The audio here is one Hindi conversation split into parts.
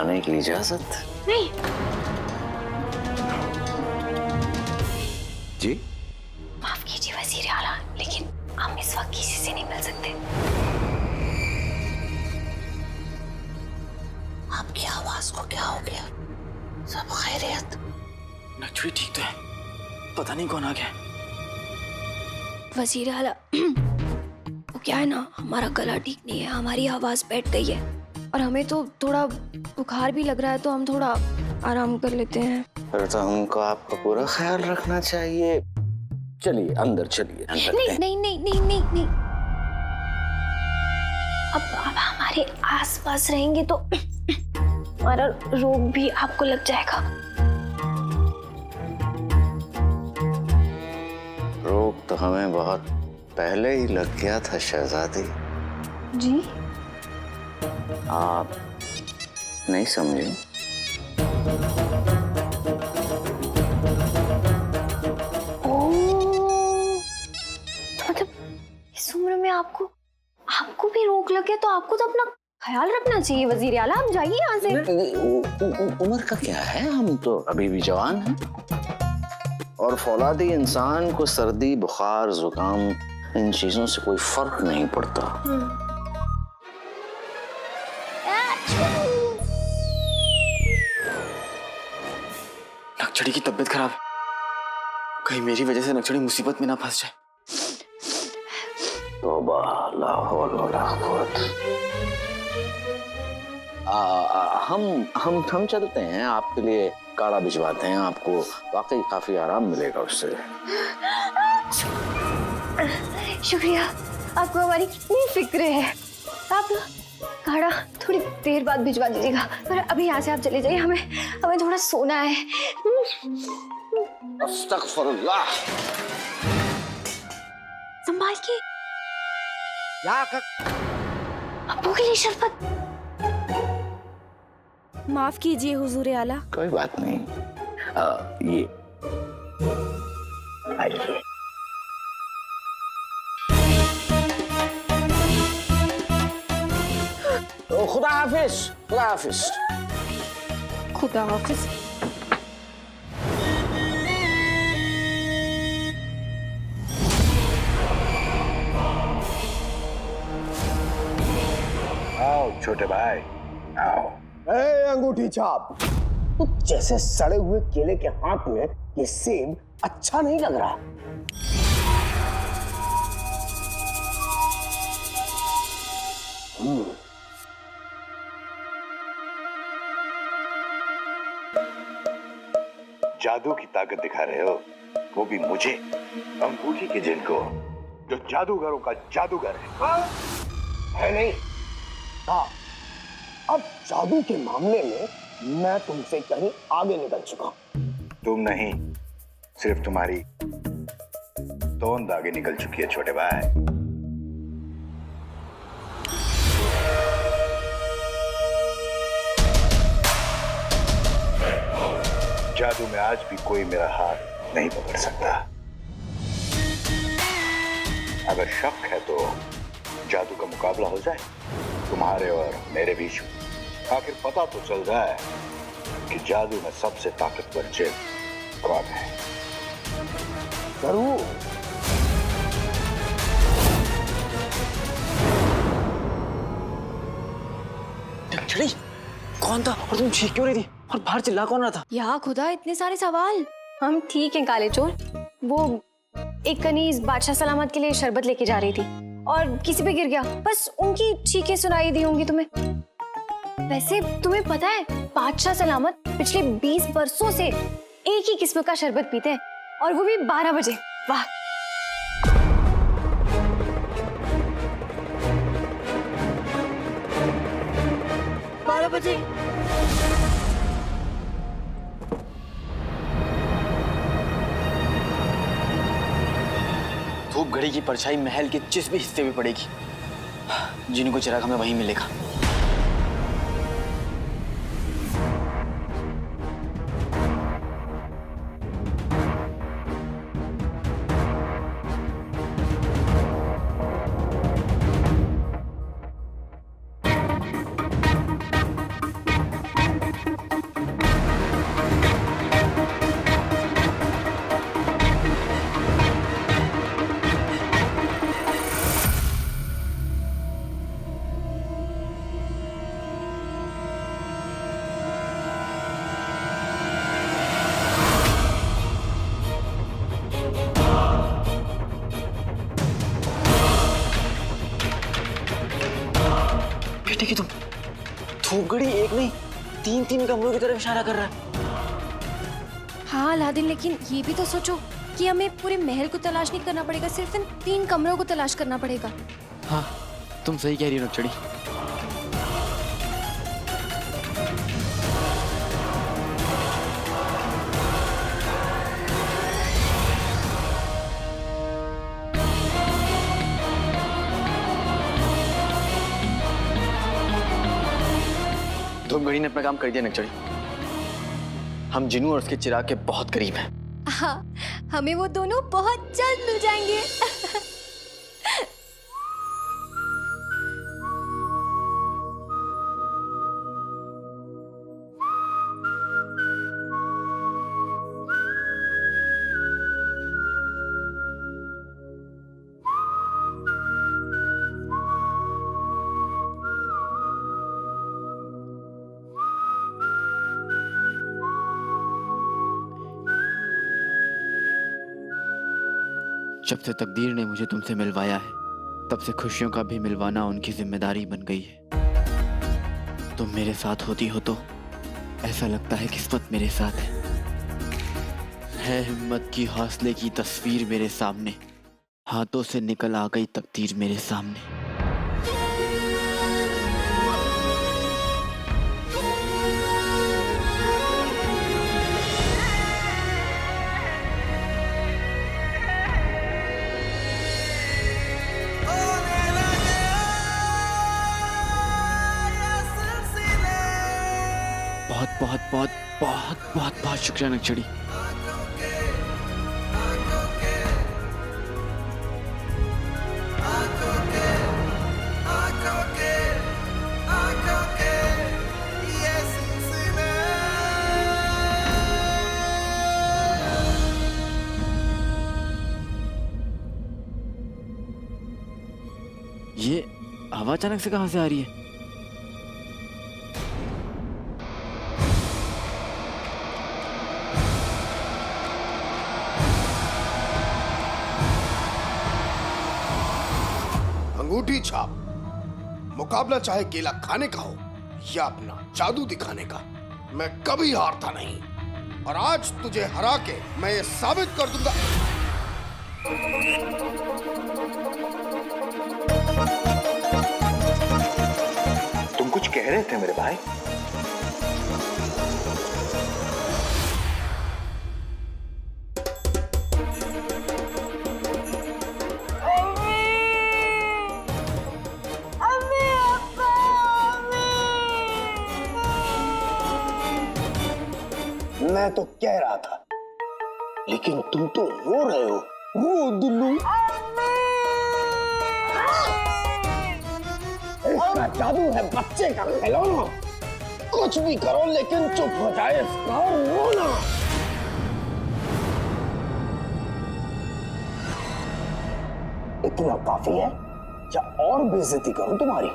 जाने की इजाजत? नहीं। जी? माफ कीजिए वजीर आला, लेकिन हम इस वक्त किसी से नहीं मिल सकते। आपकी आवाज को क्या हो गया? सब खैरियत? नक्शड़ी ठीक तो है, पता नहीं कौन आ गया। वजीर आला, वो क्या है ना, हमारा गला ठीक नहीं है, हमारी आवाज बैठ गई है और हमें तो थोड़ा बुखार भी लग रहा है, तो हम थोड़ा आराम कर लेते हैं। फिर तो हमको आपका पूरा ख्याल रखना चाहिए। चलिए अंदर, चलिए अंदर। नहीं नहीं नहीं नहीं नहीं नहीं, अब हमारे आसपास रहेंगे तो हमारा रोग भी आपको लग जाएगा। रोग तो हमें बहुत पहले ही लग गया था शहजादी। जी? आप नहीं समझे? मतलब इस उम्र में आपको भी रोग लगे तो आपको तो अपना ख्याल रखना चाहिए वजीर आला। आप जाइए यहाँ से। उम्र का क्या है, हम तो अभी भी जवान हैं। और फौलादी इंसान को सर्दी, बुखार, जुकाम, इन चीजों से कोई फर्क नहीं पड़ता। नक्शड़ी की तबीयत खराब है, कहीं मेरी वजह से नक्शड़ी मुसीबत में ना फंस जाए। तौबा, ला हौल वला कुव्वत। हम चलते हैं, आपके लिए काढ़ा भिजवाते हैं, आपको वाकई काफी आराम मिलेगा उससे। शुक्रिया, आपको हमारी कितनी फिक्र है। आप काढ़ा थोड़ी देर बाद भिजवा दीजिएगा, पर अभी यहाँ से आप चले जाइए, हमें थोड़ा सोना है। अस्तगफिरुल्लाह। संभाल के। अब्बू के लिए शरबत। माफ कीजिए हुजूर आला। कोई बात नहीं। ये आइए। खुदा हाफिज, खुदा हाफिज। खुदा हाफिज। आओ छोटे भाई, आओ। अंगूठी छाप, जैसे सड़े हुए केले के हाथ में ये सेब अच्छा नहीं लग रहा। जादू की ताकत दिखा रहे हो, वो भी मुझे, अंगूठी के जिनको, जो जादूगरों का जादूगर है नहीं? हाँ, अब जादू के मामले में मैं तुमसे कहीं आगे निकल चुका। तुम नहीं, सिर्फ तुम्हारी तोंद आगे निकल चुकी है छोटे भाई। जादू में आज भी कोई मेरा हाथ नहीं पकड़ सकता। अगर शक है तो जादू का मुकाबला हो जाए तुम्हारे और मेरे बीच में। आखिर पता तो चल जाए कि जादू में सबसे ताकतवर जिन कौन है। जरूर। नक्शड़ी कौन था और तुम चीख क्यों रही थी और बाहर चिल्ला कौन रहा था? या खुदा, इतने सारे सवाल। हम ठीक हैं काले चोर। वो एक कनीज बादशाह सलामत के लिए शरबत लेके जा रही थी और किसी पे गिर गया, बस उनकी चीखें सुनाई दी होंगी तुम्हें। वैसे तुम्हें पता है, बादशाह सलामत पिछले 20 बरसों से एक ही किस्म का शरबत पीते हैं, और वो भी 12 बजे। वाह। धूप घड़ी की परछाई महल के जिस भी हिस्से में पड़ेगी, जिनको चिराग हमें वहीं मिलेगा। धूपगढ़ी एक नहीं 3-3 कमरों की तरफ इशारा कर रहा है। हाँ अलादीन, लेकिन ये भी तो सोचो कि हमें पूरे महल को तलाश नहीं करना पड़ेगा, सिर्फ इन 3 कमरों को तलाश करना पड़ेगा। हाँ तुम सही कह रही हो नक्चड़ी। धूपगढ़ी ने अपना काम कर दिया नक्चड़ी। हम जिनू और उसके चिराग के बहुत करीब हैं। हाँ, हमें वो दोनों बहुत जल्द मिल जाएंगे। जब से तकदीर ने मुझे तुमसे मिलवाया है, तब से खुशियों का भी मिलवाना उनकी जिम्मेदारी बन गई है। तुम मेरे साथ होती हो तो ऐसा लगता है किस्मत मेरे साथ है हिम्मत की हौसले की तस्वीर मेरे सामने, हाथों से निकल आ गई तकदीर मेरे सामने। बहुत बहुत बहुत बहुत बहुत बहुत शुक्रिया नक्चड़ी। ये हवा अचानक से कहां से आ रही है? अंगूठी छाप। मुकाबला चाहे केला खाने का हो या अपना जादू दिखाने का, मैं कभी हारता नहीं। और आज तुझे हरा के मैं ये साबित कर दूंगा। तुम कुछ कह रहे थे मेरे भाई? मैं तो कह रहा था, लेकिन तुम तो रो रहे हो। रो दुल्लू। इसका जादू है बच्चे का खिलौना। कुछ भी करो लेकिन चुप हो जाए इसका रोना। इतना काफी है या और बेइज्जती करूं तुम्हारी?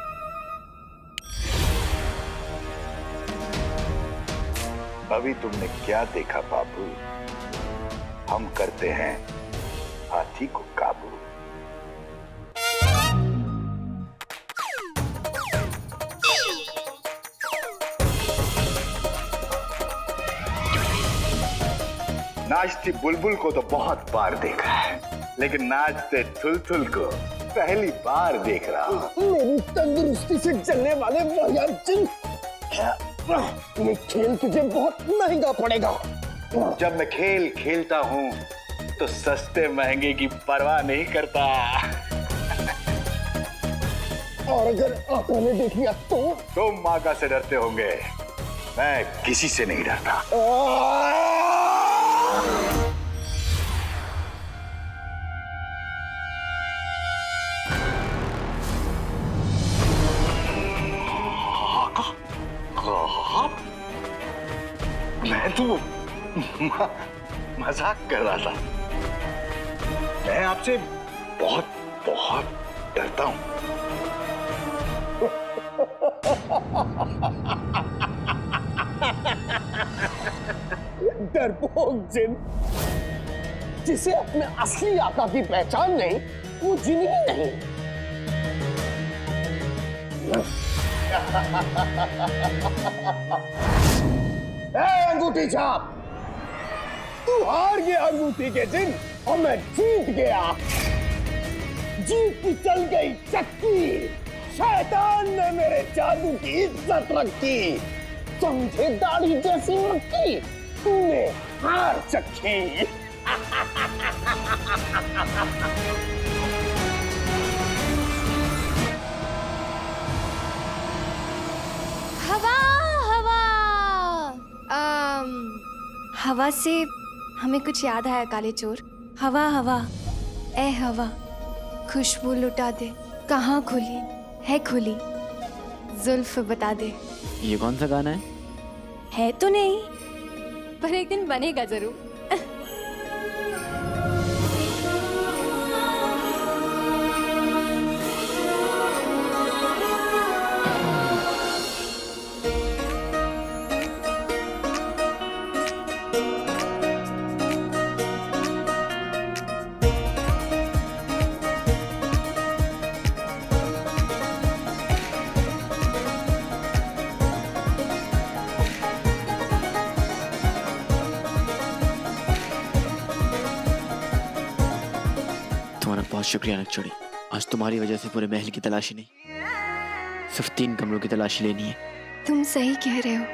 अभी तुमने क्या देखा बाबू? हम करते हैं हाथी को काबू। नाचती बुलबुल को तो बहुत बार देखा है, लेकिन नाचते थुलथुल को पहली बार देख रहा हूं। मेरी तंदुरुस्ती से चलने वाले जिन, ये खेल तुझे बहुत महंगा पड़ेगा। जब मैं खेल खेलता हूं तो सस्ते महंगे की परवाह नहीं करता। और अगर आका ने देख लिया तो? तुम माका से डरते होंगे, मैं किसी से नहीं डरता। मैं तो मजाक कर रहा था। मैं आपसे बहुत बहुत डरता हूं। डरपोक जिन, जिसे अपने असली आका की पहचान नहीं, वो जिन ही नहीं। अंगूठी छाप, तू हार गया अंगूठी के दिन और मैं जीत गया। जीत की चल गई चक्की, शैतान ने मेरे जादू की इज्जत रखी। समझे दाढ़ी जैसी मक्खी, तूने हार चखी। हवा हवा हवा से हमें कुछ याद आया काले चोर। हवा हवा ए हवा, खुशबू लुटा दे, कहाँ खुली है खुली, जुल्फ बता दे। ये कौन सा गाना है तो नहीं, पर एक दिन बनेगा जरूर। तुम्हारा बहुत शुक्रिया नकचोड़ी। आज तुम्हारी वजह से पूरे महल की तलाशी नहीं, सिर्फ 3 कमरों की तलाशी लेनी है। तुम सही कह रहे हो।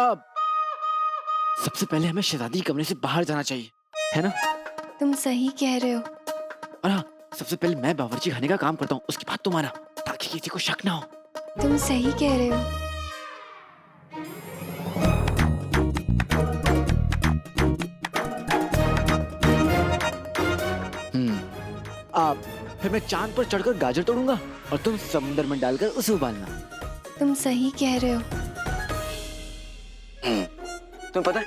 अब सबसे पहले हमें शहजादी के कमरे से बाहर जाना चाहिए, है ना? तुम सही कह रहे हो। और हाँ, सबसे पहले मैं बावर्ची खाने का काम करता हूँ, उसके बाद तुम्हारा, ताकि किसी को शक ना हो। तुम सही कह रहे हो। आप फिर मैं चांद पर चढ़कर गाजर तोड़ूंगा और तुम समुद्र में डालकर उसे उबालना। तुम सही कह रहे हो। तुम्हें पता है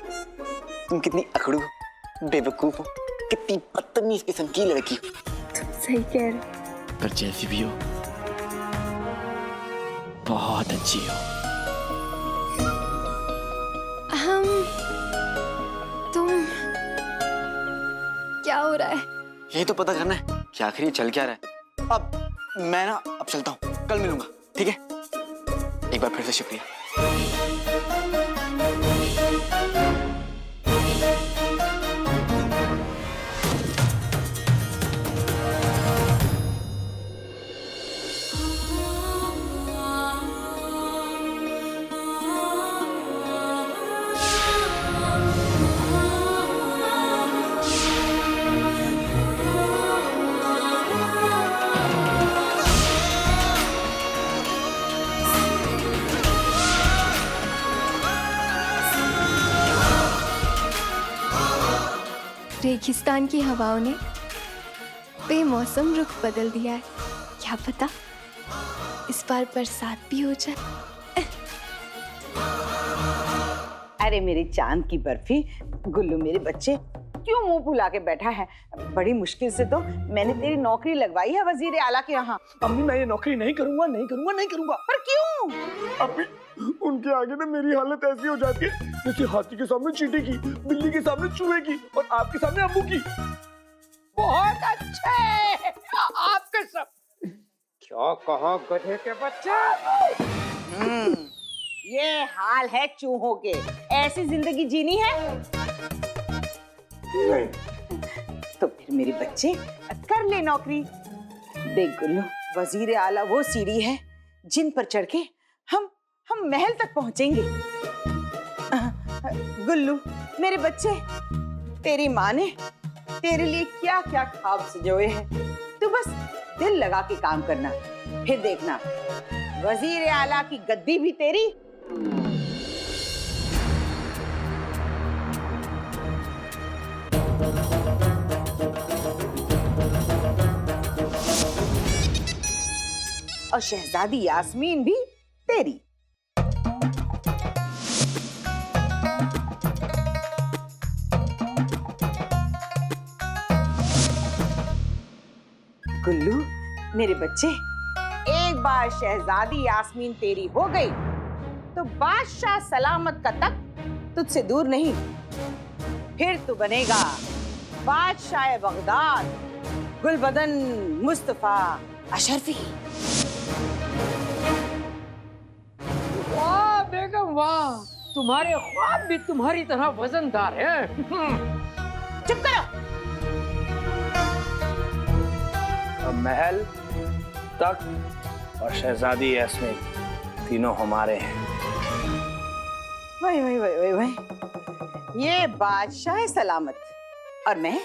तुम कितनी अकड़ू हो, बेवकूफ हो, कितनी बदतमीज किस्म की लड़की हो। तुम सही कह रहे हो। पर जैसी भी हो, बहुत अच्छी हो। तुम क्या हो रहा है? यही तो पता करना है कि आखिर ये चल क्या रहा है। अब मैं ना अब चलता हूँ, कल मिलूंगा, ठीक है? एक बार फिर से शुक्रिया। रेगिस्तान की हवाओं ने बेमौसम रुख बदल दिया है। क्या पता इस बार बरसात भी हो जाए। अरे मेरी चांद की बर्फी, गुल्लू मेरे बच्चे क्यों मुंह फुला के बैठा है? बड़ी मुश्किल से तो मैंने तेरी नौकरी लगवाई है वजीर आला के यहाँ। अम्मी मैं ये नौकरी नहीं करूंगा, नहीं करूंगा, नहीं करूंगा। पर क्यों? अभी उनके आगे ना मेरी हालत ऐसी हो जाती है जैसे हाथी के सामने चींटी की, बिल्ली के सामने चूहे की और आपके सामने अब्बू की। बहुत अच्छे आपके सब। क्या कहा गधे के बच्चे? ये हाल है चूहों के। ऐसी जिंदगी जीनी है? नहीं। तो फिर मेरे बच्चे कर ले नौकरी। देख गुल्लू, वजीर आला वो सीढ़ी है जिन पर चढ़ के हम महल तक पहुंचेंगे। गुल्लू मेरे बच्चे, तेरी माँ ने तेरे लिए क्या क्या ख्वाब सजोए हैं। तू बस दिल लगा के काम करना, फिर देखना वजीर आला की गद्दी भी तेरी। और शहजादी यास्मीन भी तेरी। गुल्लू मेरे बच्चे, एक बार शहजादी यास्मीन तेरी हो गई तो बादशाह सलामत का तख्त तुझसे दूर नहीं। फिर तू बनेगा बादशाह बगदाद। गुलबदन मुस्तफा अशरफी। वाह बेगम वाह, तुम्हारे ख्वाब भी तुम्हारी तरह वजनदार हैं। चुप करो। अब महल, तख्त और शहजादी यास्मीन तीनों हमारे हैं। वही वही वही वही वही, ये बादशाह सलामत और मैं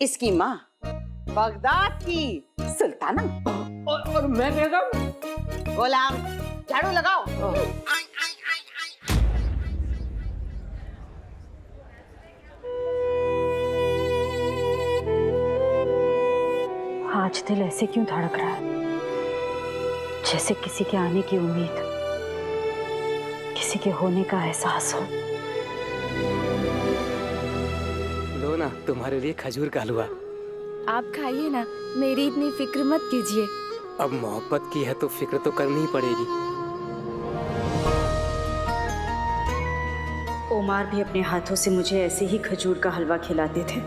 इसकी माँ, बगदाद की सुल्ताना। और मैं बेगम? गुलाम, झाड़ू लगाओ। आज दिल ऐसे क्यों धड़क रहा है, जैसे किसी के आने की उम्मीद, किसी के होने का एहसास हो। लो ना, तुम्हारे लिए खजूर का हलवा। आप खाइए ना, मेरी इतनी फिक्र मत कीजिए। अब मोहब्बत की है तो फिक्र तो करनी ही पड़ेगी। ओमार भी अपने हाथों से मुझे ऐसे ही खजूर का हलवा खिलाते थे।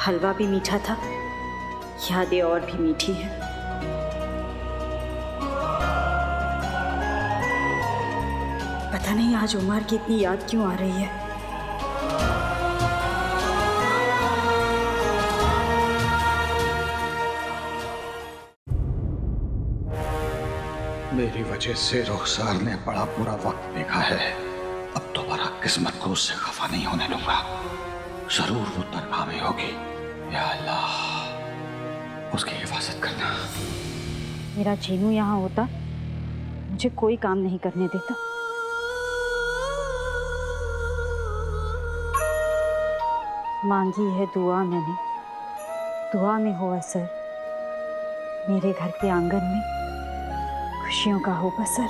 हलवा भी मीठा था, यादें और भी मीठी हैं। पता नहीं आज ओमार की इतनी याद क्यों आ रही है। मेरी वजह से रुखसार ने बड़ा बुरा वक्त देखा है। अब दोबारा किस्मत को उससे खफा नहीं होने दूंगा। जरूर वो तनख्वाह में होगी। या अल्लाह, उसकी हिफाजत करना। मेरा जीनू यहाँ होता, मुझे कोई काम नहीं करने देता। मांगी है दुआ मैंने, दुआ में हो असर। मेरे घर के आंगन में खुशियों का हो बसर।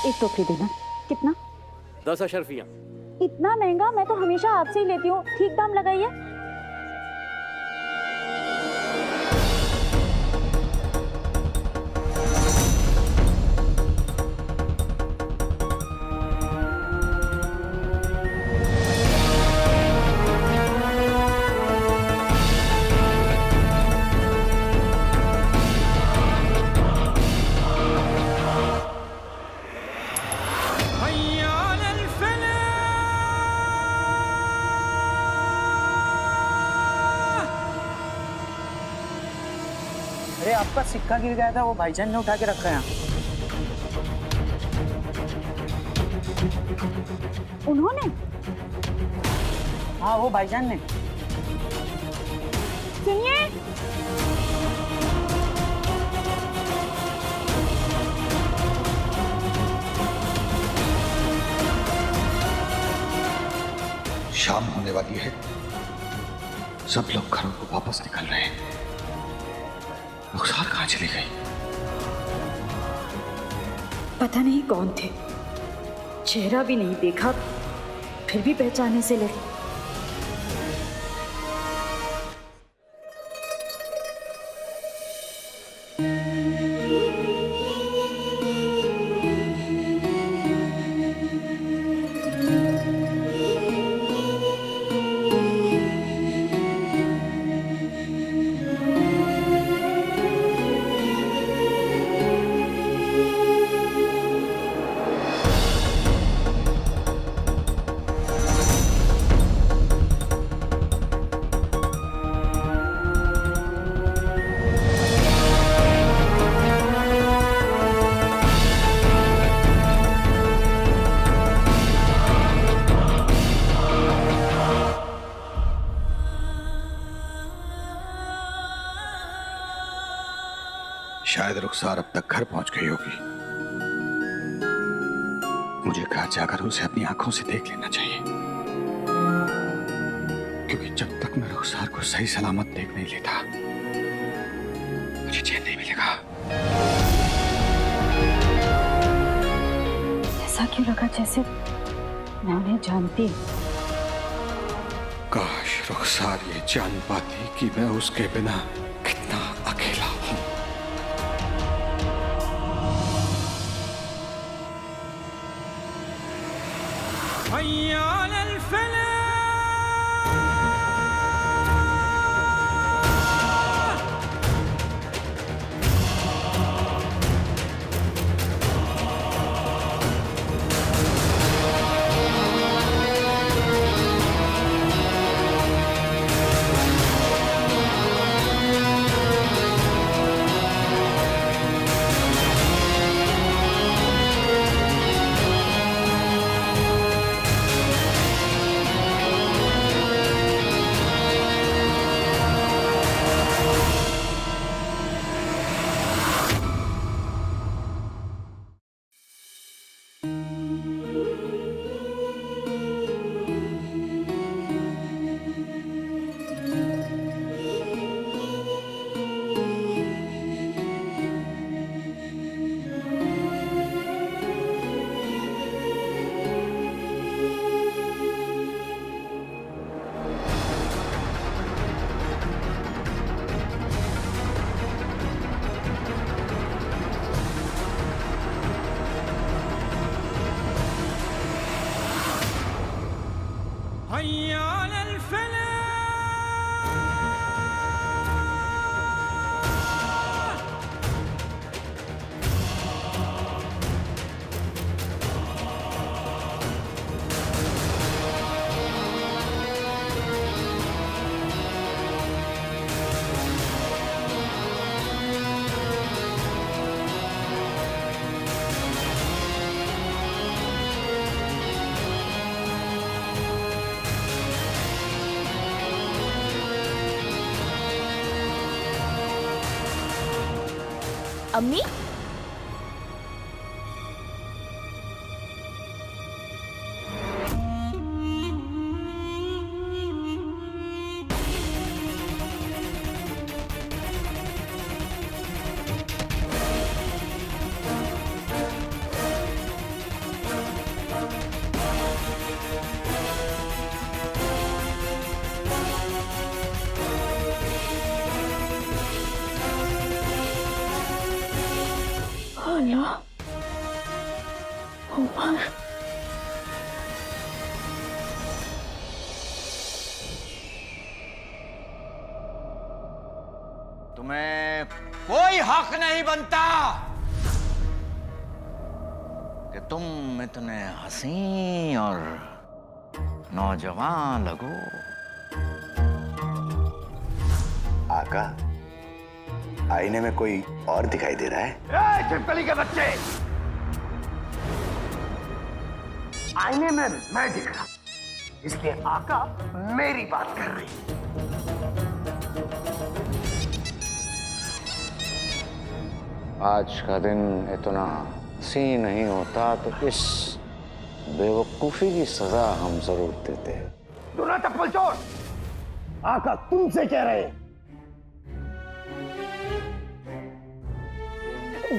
एक टोकरी देना। कितना? 10 अशरफियाँ। इतना महंगा? मैं तो हमेशा आपसे ही लेती हूँ, ठीक दाम लगाइए। अरे आपका सिक्का गिर गया था, वो भाईजान ने उठा के रखा है। उन्होंने? हाँ, वो भाईजान ने। सुनिए, शाम होने वाली है। सब लोग घरों को वापस निकल रहे हैं। रुखसार कहाँ चली गई? पता नहीं कौन थे, चेहरा भी नहीं देखा, फिर भी पहचाने से लगी। शायद रुखसार अब तक घर पहुंच गई होगी। मुझे घर जाकर उसे अपनी आंखों से देख लेना चाहिए, क्योंकि जब तक मैं रुखसार को सही सलामत देख नहीं लेता मुझे चैन नहीं मिलेगा। ऐसा क्यों लगा जैसे मैं उन्हें जानती हूँ। काश रुखसार ये जान पाती कि मैं उसके बिना कितना अकेला हूं। अम्मी तुम्हें कोई हक नहीं बनता कि तुम इतने हसीन और नौजवान लगो। आका, आईने में कोई और दिखाई दे रहा है? छिपकली के बच्चे, आईने में मैं दिख रहा, इसलिए आका मेरी बात कर रही है। आज का दिन इतना हसीन नहीं होता तो इस बेवकूफी की सजा हम जरूर देते। दूना चप्पल चोर, आका तुमसे कह रहे हैं।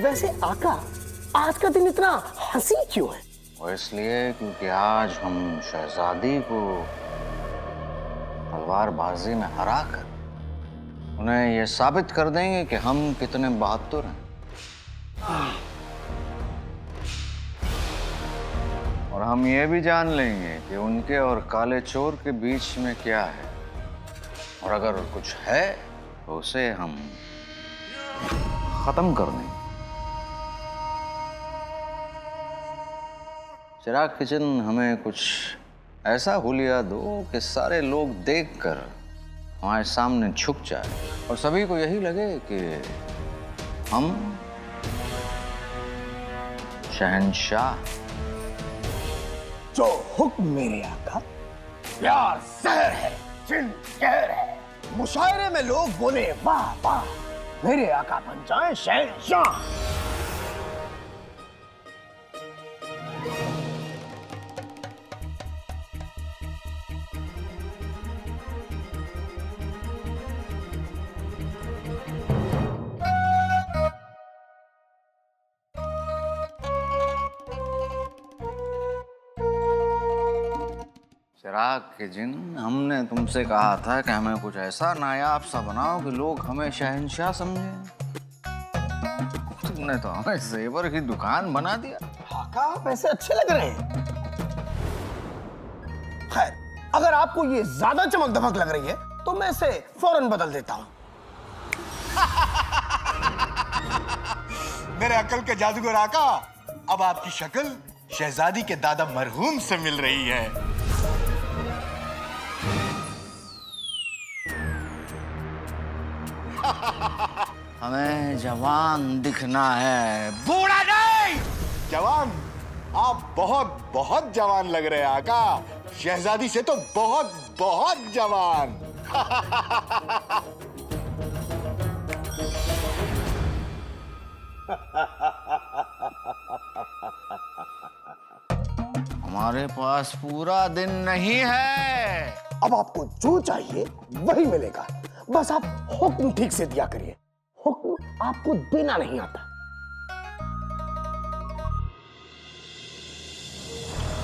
वैसे आका, आज का दिन इतना हंसी क्यों है? और इसलिए क्योंकि आज हम शहजादी को तलवारबाजी में हराकर उन्हें यह साबित कर देंगे कि हम कितने बहादुर हैं। और हम ये भी जान लेंगे कि उनके और काले चोर के बीच में क्या है, और अगर कुछ है तो उसे हम खत्म कर देंगे। चिराग किचन, हमें कुछ ऐसा हुलिया दो कि सारे लोग देखकर हमारे सामने झुक जाए और सभी को यही लगे कि हम शहंशाह। जो हुक्म मेरे आका, प्यार जहर है, जिन कहर है। मुशायरे में लोग बोले वाह वाह, मेरे आका बन जाए शहंशाह। चिराग के जिन, हमने तुमसे कहा था कि हमें कुछ ऐसा नायाब सा बनाओ कि लोग हमें शहंशाह समझें। तुमने तो हमें जेवर की दुकान बना दिया। आका, आप ऐसे अच्छे लग रहे हैं। खैर, अगर आपको ये ज्यादा चमक दमक लग रही है तो मैं इसे फौरन बदल देता हूं। मेरे अकल के जादूगर आका, अब आपकी शक्ल शहजादी के दादा मरहूम से मिल रही है। हमें जवान दिखना है, बूढ़ा नहीं। जवान? आप बहुत बहुत जवान लग रहे हैं आका। शहजादी से तो बहुत बहुत जवान। हमारे पास पूरा दिन नहीं है। अब आपको जो चाहिए वही मिलेगा, बस आप हुक्म ठीक से दिया करिए। हुक्म आपको देना नहीं आता।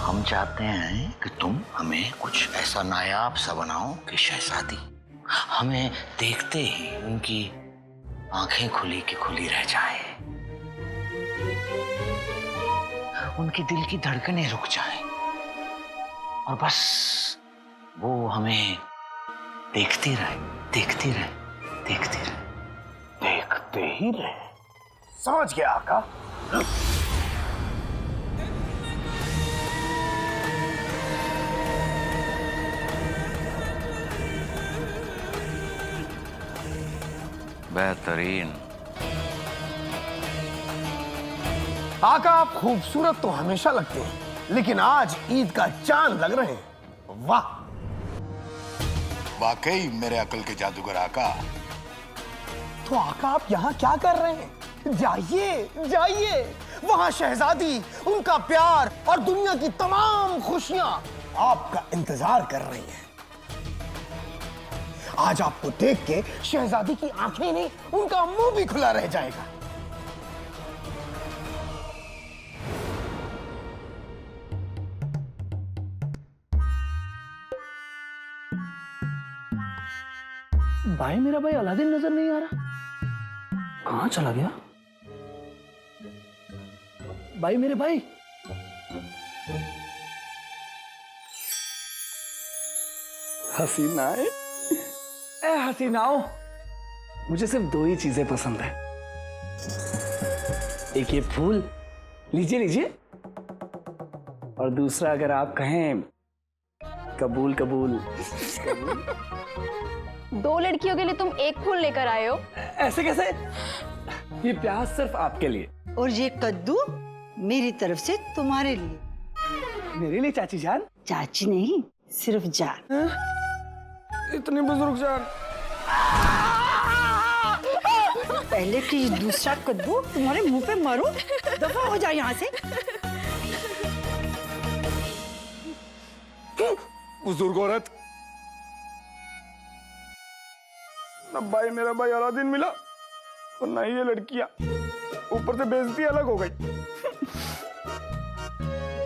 हम चाहते हैं कि तुम हमें कुछ ऐसा नायाब सा बनाओ कि शहजादी हमें देखते ही उनकी आंखें खुली की खुली रह जाए, उनके दिल की धड़कनें रुक जाएं और बस वो हमें देखती रहे, देखती रहे, देखती रहे, देखते ही रहे। समझ गया आका। बेहतरीन। आका, आप खूबसूरत तो हमेशा लगते हैं, लेकिन आज ईद का चांद लग रहे हैं। वाह! वाकई मेरे अकल के जादूगर आका। तो आका, आप यहाँ क्या कर रहे हैं? जाइए जाइए, वहां शहजादी, उनका प्यार और दुनिया की तमाम खुशियां आपका इंतजार कर रही हैं। आज आपको देख के शहजादी की आंखें नहीं, उनका मुंह भी खुला रह जाएगा। भाई मेरा भाई अलादीन नजर नहीं आ रहा, कहां चला गया? भाई मेरे भाई, हसीनाए, ए हसीनाओ, मुझे सिर्फ दो ही चीजें पसंद है। एक ये फूल, लीजिए लीजिए, और दूसरा अगर आप कहें कबूल कबूल। दो लड़कियों के लिए तुम एक फूल लेकर आए हो? ऐसे कैसे? ये प्याज सिर्फ आपके लिए। और ये कद्दू मेरी तरफ से तुम्हारे लिए। मेरे लिए चाची जान? चाची नहीं, सिर्फ जान। इतनी बुजुर्ग जान। पहले कि दूसरा कद्दू तुम्हारे मुंह पे मारूं, दफा हो जाए यहाँ से। बुजुर्ग औरत, ना भाई मेरा भाई अलादीन मिला और ना ये लड़कियां, ऊपर से बेइज्जती अलग हो गई।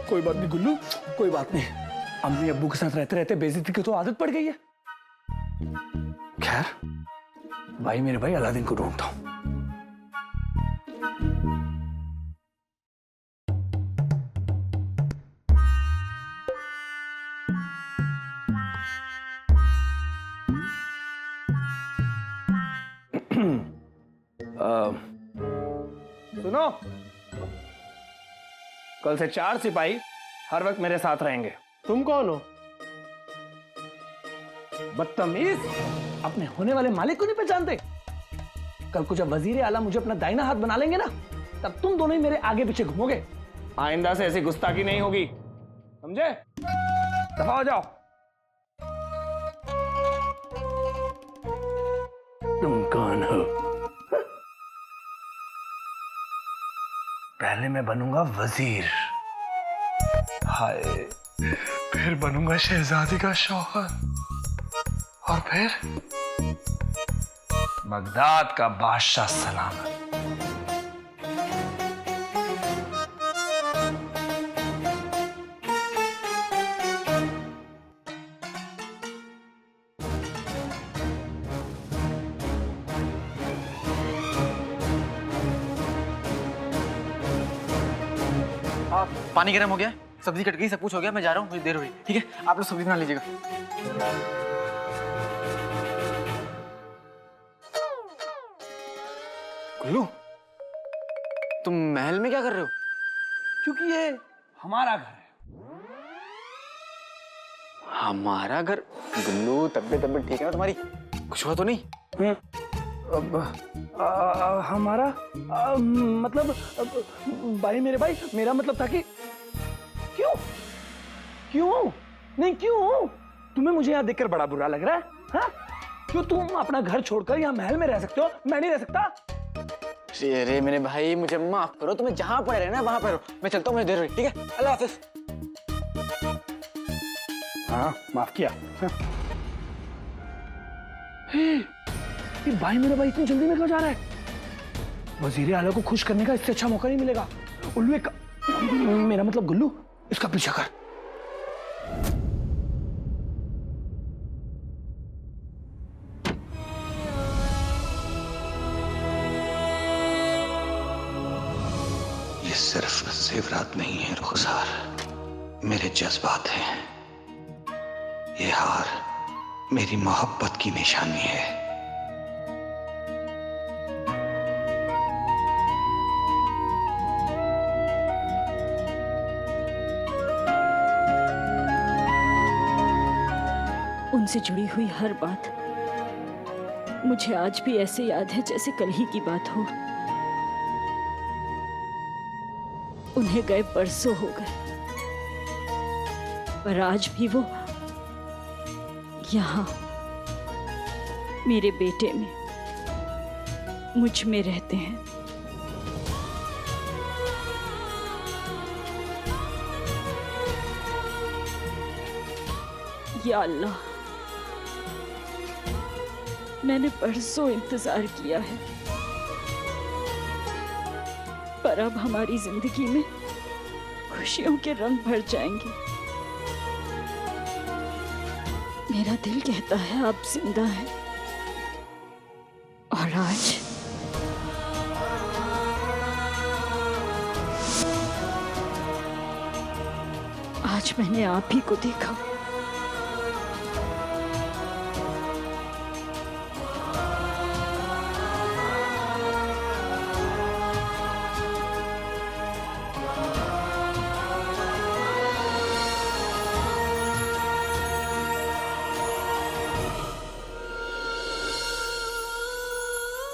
कोई बात नहीं गुल्लू, कोई बात नहीं, अम्मी अब्बू के साथ रहते रहते बेइज्जती की तो आदत पड़ गई है। खैर, भाई मेरे भाई अलादीन को ढूंढता हूं। सुनो, कल से 4 सिपाही हर वक्त मेरे साथ रहेंगे। तुम कौन हो? बदतमीज, अपने होने वाले मालिक को नहीं पहचानते? कल को जब वजीर आला मुझे अपना दाहिना हाथ बना लेंगे ना, तब तुम दोनों ही मेरे आगे पीछे घूमोगे। आइंदा से ऐसी गुस्ताखी नहीं होगी, समझे? दफा हो जाओ। तुम कौन हो? पहले मैं बनूंगा वजीर, हाय, फिर बनूंगा शहजादी का शौहर, और फिर बगदाद का बादशाह सलामत। पानी गर्म हो गया, सब्जी कट गई, सब कुछ हो गया, मैं जा रहा हूँ, मुझे देर हो रही है। ठीक है, आप लोग सब्जी बना लीजिएगा। गुल्लू, तुम महल में क्या कर रहे हो? क्योंकि ये हमारा घर है। हमारा घर? गुल्लू, तबीयत ठीक है ना तुम्हारी? कुछ हुआ तो नहीं? हमारा मतलब भाई मेरे भाई, मेरा मतलब था कि क्यों क्यों नहीं, क्यों तुम्हें मुझे यहाँ देखकर बड़ा बुरा लग रहा है? हाँ? क्यों तुम अपना घर छोड़कर यहाँ महल में रह सकते हो, मैं नहीं रह सकता? अरे मेरे भाई, मुझे माफ करो, तुम्हें जहां पर रहना है वहां पर रहो, मैं चलता हूँ, मुझे देर हो रही। ठीक है, अल्लाह हाफिज। हाँ, माफ किया। हाँ। ये भाई मेरा भाई इतनी जल्दी में क्यों जा रहा है? वजीर आला को खुश करने का इससे अच्छा मौका नहीं मिलेगा। उल्लू, एक मेरा मतलब गुल्लू, इसका पीछा कर। ये सिर्फ जेवरात नहीं है रुखसार, मेरे जज्बात हैं। ये हार मेरी मोहब्बत की निशानी है। उनसे जुड़ी हुई हर बात मुझे आज भी ऐसे याद है जैसे कल ही की बात हो। उन्हें गए बरसों हो गए, पर आज भी वो यहाँ मेरे बेटे में, मुझ में रहते हैं। या अल्लाह, मैंने बरसों इंतजार किया है, पर अब हमारी जिंदगी में खुशियों के रंग भर जाएंगे। मेरा दिल कहता है आप जिंदा हैं, और आज मैंने आप ही को देखा।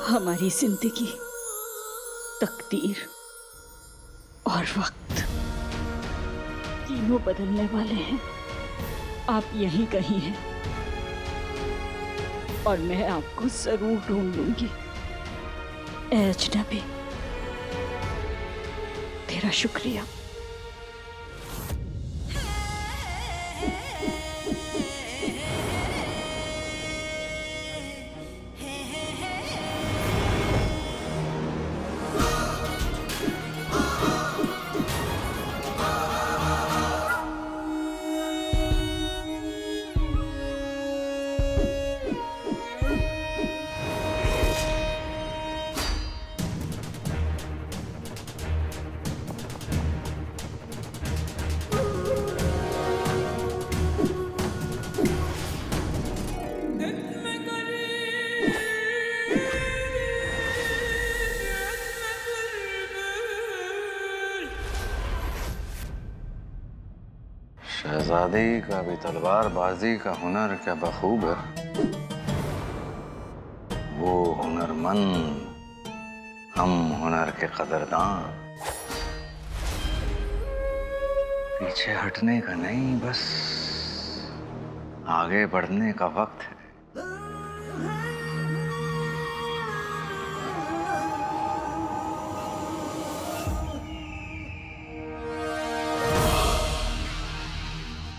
हमारी जिंदगी, तकदीर और वक्त तीनों बदलने वाले हैं। आप यहीं कहीं हैं और मैं आपको जरूर ढूंढ लूंगी। ए अजनबी, तेरा शुक्रिया। शहजादी का भी तलवारबाजी का हुनर क्या बखूब है। वो हुनरमंद, हम हुनर के कदरदान। पीछे हटने का नहीं, बस आगे बढ़ने का वक्त है।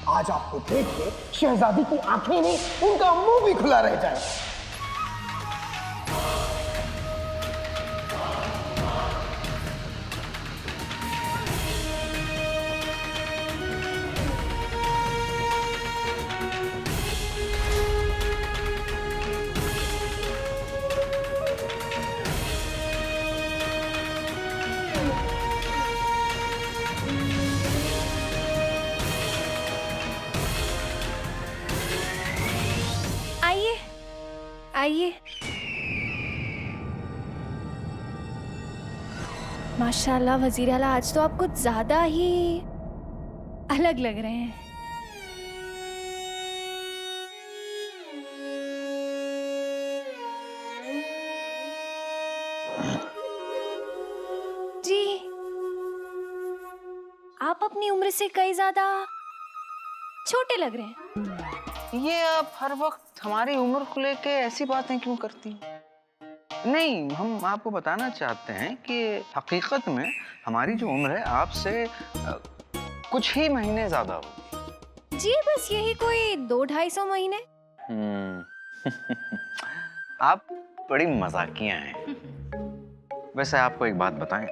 आज आपको देख के शहजादी की आंखें नहीं, उनका मुंह भी खुला रह जाए। आइए। माशाल्लाह वजीर आला, आज तो आप कुछ ज्यादा ही अलग लग रहे हैं। जी, आप अपनी उम्र से कई ज्यादा छोटे लग रहे हैं। ये आप हर वक्त हमारी उम्र को लेके ऐसी बातें क्यों करती हैं? नहीं, हम आपको बताना चाहते हैं कि हकीकत में हमारी जो उम्र है आपसे कुछ ही महीने ज्यादा होगी। जी, बस यही कोई 200-250 महीने। आप बड़ी मजाकिया हैं। वैसे आपको एक बात बताएं,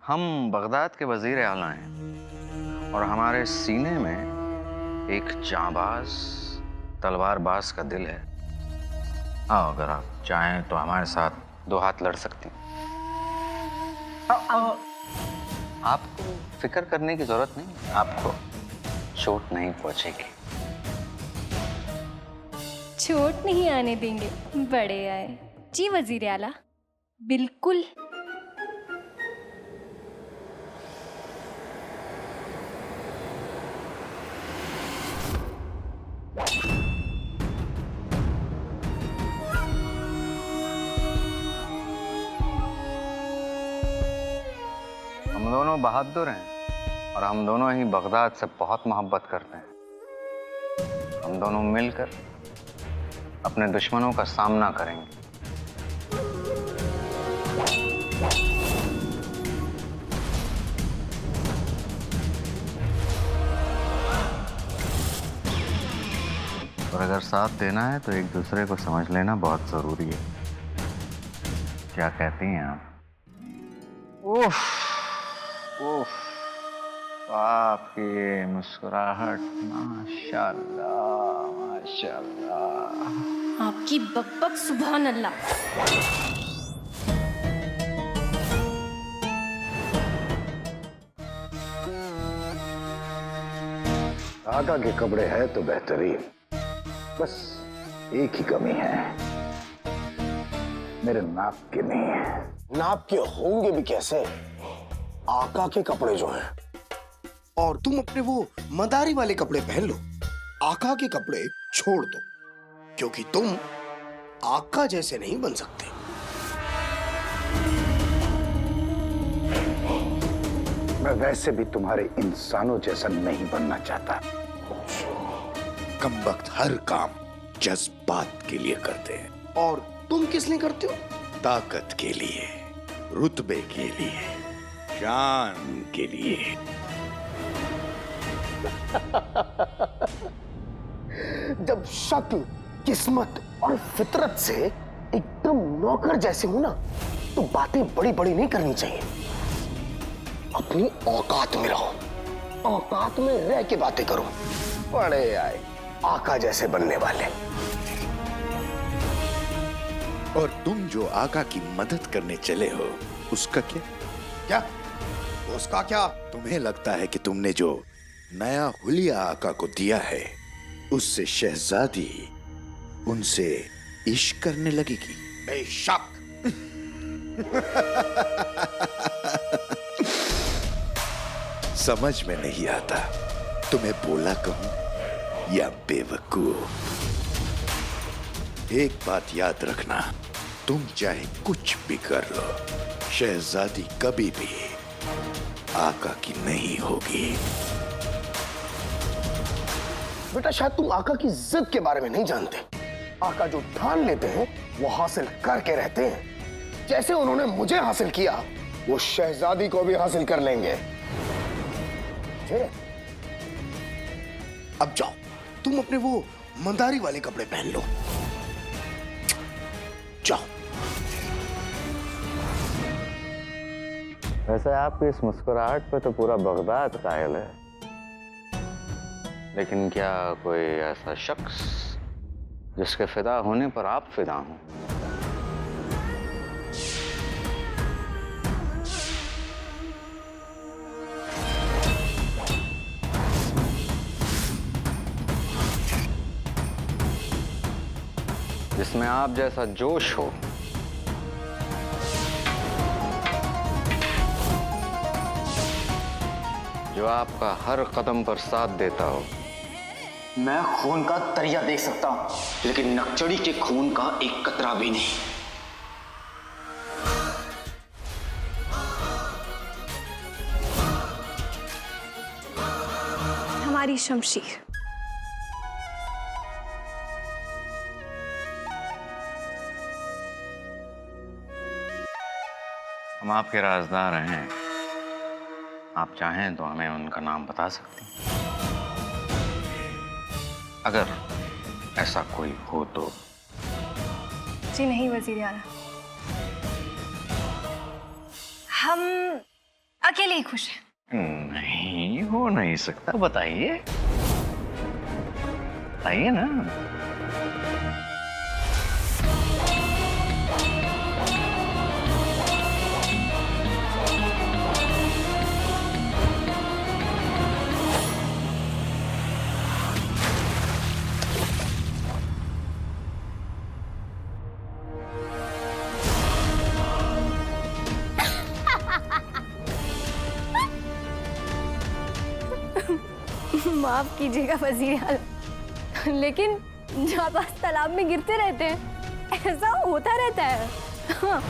हम बगदाद के वजीर आला हैं और हमारे सीने में एक जांबाज तलवारबाज का दिल है। हाँ, अगर आप चाहें तो हमारे साथ 2 हाथ लड़ सकती। आपको फिक्र करने की जरूरत नहीं, आपको चोट नहीं पहुंचेगी। चोट नहीं आने देंगे, बड़े आए। जी वजीर आला, बिल्कुल। हम दोनों बहादुर हैं और हम दोनों ही बगदाद से बहुत मोहब्बत करते हैं। हम दोनों मिलकर अपने दुश्मनों का सामना करेंगे। और अगर साथ देना है तो एक दूसरे को समझ लेना बहुत जरूरी है। क्या कहती हैं आप? उफ, उफ, आपकी ये मुस्कुराहट, माशाल्लाह माशाल्लाह। आपकी बकबक सुभान अल्लाह। आका के कपड़े हैं तो बेहतरीन, बस एक ही कमी है, मेरे नाप के नहीं है। नाप के होंगे भी कैसे? आका के कपड़े जो हैं, और तुम अपने वो मदारी वाले कपड़े पहन लो। आका के कपड़े छोड़ दो, क्योंकि तुम आका जैसे नहीं बन सकते। मैं वैसे भी तुम्हारे इंसानों जैसा नहीं बनना चाहता। कम वक्त हर काम जज्बात के लिए करते हैं, और तुम किस लिए करते हो? ताकत के लिए, रुतबे के लिए, शान के लिए। जब शक्ल, किस्मत और फितरत से एकदम नौकर जैसे हो ना, तो बातें बड़ी बड़ी नहीं करनी चाहिए। अपनी औकात में रहो, औकात में रह के बातें करो। बड़े आए आका जैसे बनने वाले। और तुम जो आका की मदद करने चले हो, उसका क्या? क्या? उसका क्या? तुम्हें लगता है कि तुमने जो नया हुलिया आका को दिया है, उससे शहजादी उनसे इश्क करने लगेगी? बेशक। समझ में नहीं आता, तुम्हें बोला कहूं या बेवकूफ। एक बात याद रखना, तुम चाहे कुछ भी कर लो, शहजादी कभी भी आका की नहीं होगी। बेटा, शायद तुम आका की जिद के बारे में नहीं जानते। आका जो ठान लेते हैं वो हासिल करके रहते हैं। जैसे उन्होंने मुझे हासिल किया, वो शहजादी को भी हासिल कर लेंगे। अब जाओ, तुम अपने वो मंदारी वाले कपड़े पहन लो। जाओ। वैसे आपकी इस मुस्कुराहट पे तो पूरा बगदाद कायल है, लेकिन क्या कोई ऐसा शख्स जिसके फिदा होने पर आप फिदा हों? जिसमें आप जैसा जोश हो, जो आपका हर कदम पर साथ देता हो। मैं खून का दरिया देख सकता हूं, लेकिन नक्चड़ी के खून का एक कतरा भी नहीं। हमारी शमशीर। हम आपके राजदार हैं। आप चाहें तो हमें उनका नाम बता सकती हैं, अगर ऐसा कोई हो तो। जी नहीं वजीर आला, हम अकेले ही खुश हैं। नहीं, हो नहीं सकता। बताइए, बताइए ना। माफ कीजिएगा वजीर आला, लेकिन जाबाज तालाब में गिरते रहते हैं, ऐसा होता रहता है। हाँ।